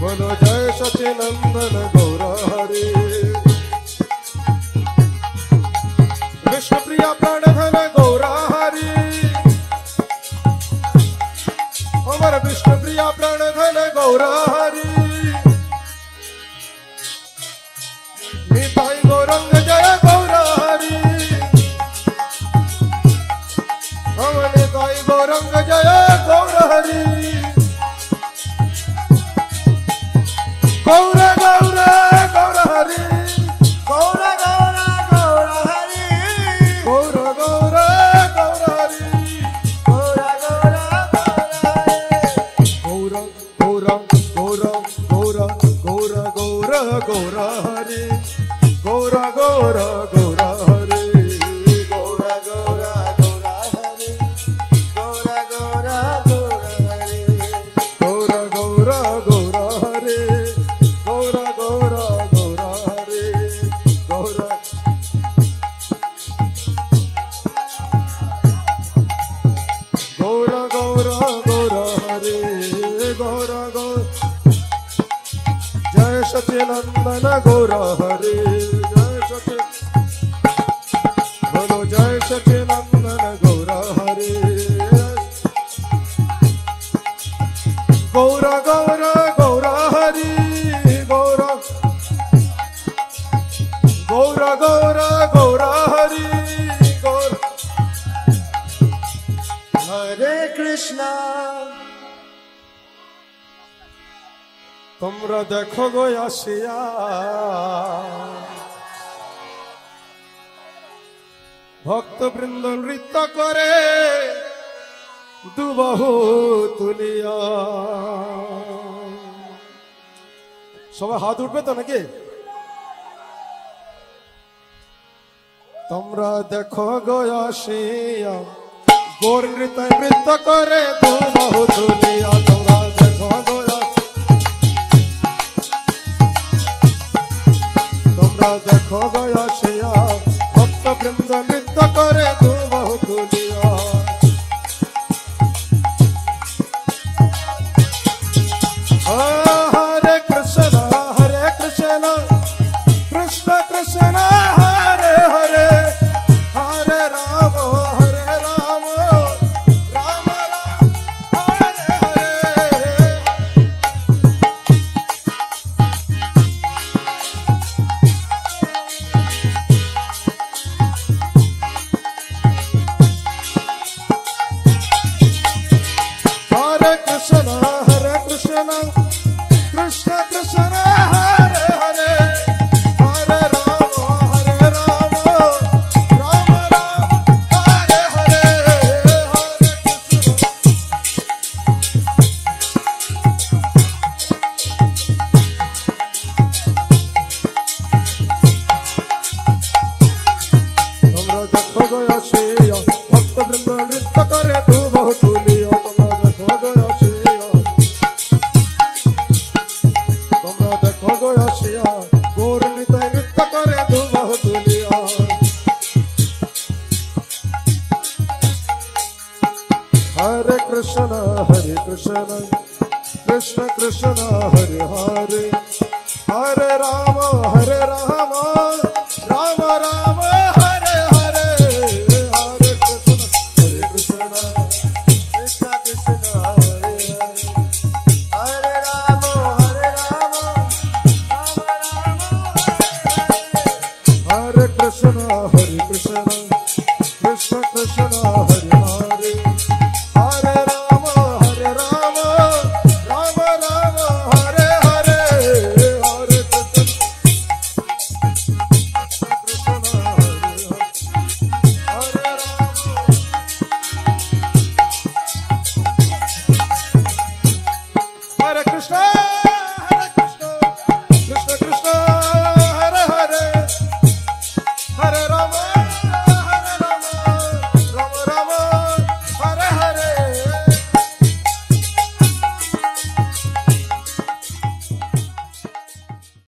बोलो जय सचिनंदन गौर हरे। विष्णु प्रिया प्राणधन गौर हरे। अमर विष्णु प्रिया प्राणधन गौर हरे। निताई गौरंग जय गौर हरे। हम निताई गौरंग जय गौर हरे। गौर गौर गौर हरि। गौर गौर गौर हरि। गौर गौर गौर हरि। गौर गौर गौर हरि। गौर गौर गौर गौर गौर गौर गौर हरि। गौर गौर गौर हरि। गौर गौर गौर हरि। गौर गौर गौर हरि। गौर गौर गौर हरि। गौर गौर गौर हरि। गौर गौर गौर गौर हरे। गौर गौर जय सचिनंदन गौर हरे। जय सचि बोलो जय सचिनंदन गौर हरे। गौर गौर गौर हरि। गौर गौर गौर गौर हरि। गौर हरे कृष्णा। তোমরা দেখো গো আসিয়া ভক্তবৃন্দ নৃত্য করে দুবাহু তুলিয়া। সবাই হাত উঠবে তো নাকি? তোমরা দেখো গো আসিয়া গৌর নৃত্য করে দুবাহু তুলিয়া। তোমরা দেখো গো তোমরা দেখো গো আসিয়া ভক্তবৃন্দ নৃত্য করে দুবাহু তুলিয়া। হরে কৃষ্ণ কৃষ্ণ কৃষ্ণ হরে হরে। হরে Ram Ram Ram Hare Hare. Hare Krishna Krishna Krishna Hare Hare Hare Rama Rama Rama Hare Hare Hare তোমরা দেখো গো আসিয়া ভক্তবৃন্দ নৃত্য করে দুবাহু তুলিয়া। তোমরা দেখো গো আসিয়া তোমরা দেখো গো আসিয়া গৌর নিতাই নৃত্য করে দুবাহু তুলিয়া। হরে কৃষ্ণ কৃষ্ণ কৃষ্ণ হরে হরে। হরে রাম রাম রাম